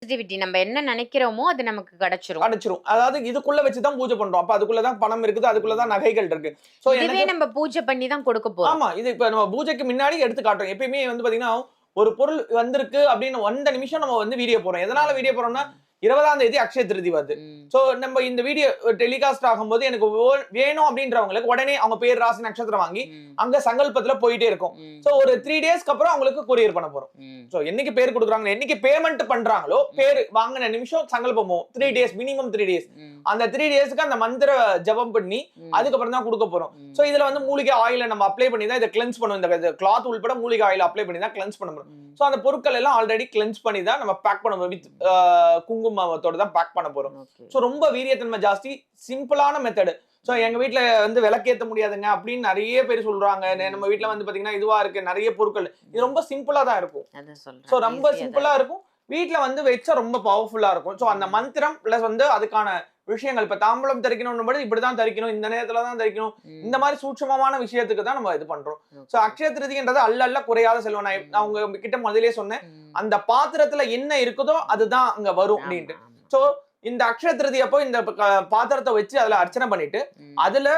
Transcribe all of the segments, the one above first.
Positivity நம்ம என்ன நினைக்கிறோமோ அது நமக்கு கிடைச்சிரும். கிடைச்சிரும். அதாவது இதுக்குள்ள வச்சு தான் பூஜை பண்றோம். அப்ப அதுக்குள்ள தான் பணம் இருக்குது, அதுக்குள்ள தான் நகைகள் இருக்கு. சோ இதுவே எனக்கு நம்ம பூஜை பண்ணி தான் கொடுக்க போறோம். ஆமா. இது இப்ப நம்ம பூஜைக்கு முன்னாடி எடுத்து காட்டுறோம். எப்பயுமே வந்து பாத்தீங்கன்னா, ஒரு பொருள் வந்திருக்கு அப்படின்னு வந்த நிமிஷம் நம்ம வந்து வீடியோ போடுறோம். எதனால வீடியோ போடுறோம்னா, 20ஆம் தேதி அக்ஷய திருதி வருது. சோ நம்ம இந்த வீடியோ டெலிகாஸ்ட் ஆகும்போது எனக்கு வேணும் அப்படின்றவங்களுக்கு உடனே அவங்க பேர், ராசி, நட்சத்திரம் வாங்கி அங்க சங்கல்பத்துல போயிட்டே இருக்கும். சோ ஒரு 3 டேஸ்க்கு அப்புறம் அவங்களுக்கு கொரியர் பண்ண போறோம். சோ என்னைக்கு பேர் கொடுக்குறாங்க, என்னைக்கு பேமெண்ட் பண்றாங்களோ, பேர் வாங்கின நிமிஷம் சங்கல்பம் 3 டேஸ், மினிமம் 3 டேஸ். அந்த 3 டேஸ்க்கு அந்த மந்திர ஜபம் பண்ணி அதுக்கப்புறம் தான் கொடுக்க போறோம். சோ இதுல வந்து மூலிகை ஆயில நம்ம அப்ளை பண்ணி தான் இதை கிளென்ஸ் பண்ணுவோம். இந்த கிளாத் உள்பட மூலிகை ஆயில் அப்ளை பண்ணி தான் கிளென்ஸ் பண்ண முடியும். சோ அந்த பொருட்கள் எல்லாம் ஆல்ரெடி கிளென்ஸ் பண்ணி தான் நம்ம பேக் பண்ண வித் குங்குமத்தோட தான் பேக் பண்ண போறோம். சோ ரொம்ப வீரியத்தன்மை ஜாஸ்தி, சிம்பிளான மெத்தட். சோ எங்க வீட்ல வந்து விளக்கேத்த முடியாதுங்க அப்படின்னு நிறைய பேர் சொல்றாங்க. நம்ம வீட்ல வந்து பாத்தீங்கன்னா இதுவா இருக்கு, நிறைய பொருட்கள். இது ரொம்ப சிம்பிளா தான் இருக்கும். சோ ரொம்ப சிம்பிளா இருக்கும். வீட்ல வந்து வச்சா ரொம்ப பவர்ஃபுல்லா இருக்கும். சோ அந்த மந்திரம் பிளஸ் வந்து அதுக்கான விஷயங்கள், இப்ப தாம்பூலம் தரிக்கணும் இப்படிதான் தரிக்கணும், இந்த நேரத்துல தான் தரிக்கணும், இந்த மாதிரி சூட்சமமான விஷயத்துக்கு தான் நம்ம இது பண்றோம். சோ அக்ஷய திருதின்றது அல்ல குறையாத செல்வம். நான் உங்க கிட்ட முதலே சொன்னேன், அந்த பாத்திரத்துல என்ன இருக்குதோ அதுதான் அங்க வரும் அப்படின்ட்டு. சோ இந்த அக்ஷய திருதி அப்போ இந்த பாத்திரத்தை வச்சு அதுல அர்ச்சனை பண்ணிட்டு அதுல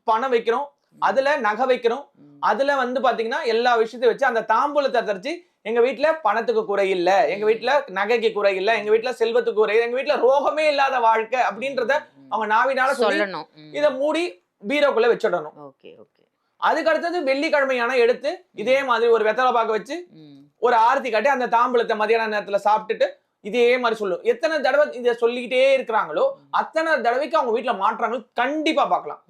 பணம் வைக்கிறோம், அதுல நகை வைக்கிறோம், அதுல வந்து பாத்தீங்கன்னா எல்லா விஷயத்தையும் வச்சு அந்த தாம்பூலத்தை தரிச்சு எங்க வீட்டுல பணத்துக்கு குறை இல்ல, எங்க வீட்டுல நகைக்கு குறை இல்ல, எங்க வீட்டுல செல்வத்துக்கு குறை, எங்க வீட்டுல ரோகமே இல்லாத வாழ்க்கை அப்படின்றத அவங்க நாவினால சொல்லணும். இத மூடி பீரோக்குள்ள வச்சிடணும். அதுக்கு அடுத்தது வெள்ளிக்கிழமையான எடுத்து இதே மாதிரி ஒரு வெத்தலை பாக்க வச்சு ஒரு ஆரத்தி காட்டி அந்த தாம்பூலத்தை மதியான நேரத்துல சாப்பிட்டுட்டு இதே மாதிரி சொல்லும். எத்தனை தடவை இதை சொல்லிக்கிட்டே இருக்கிறாங்களோ அத்தனை தடவைக்கு அவங்க வீட்டுல மாற்றாங்க கண்டிப்பா பார்க்கலாம்.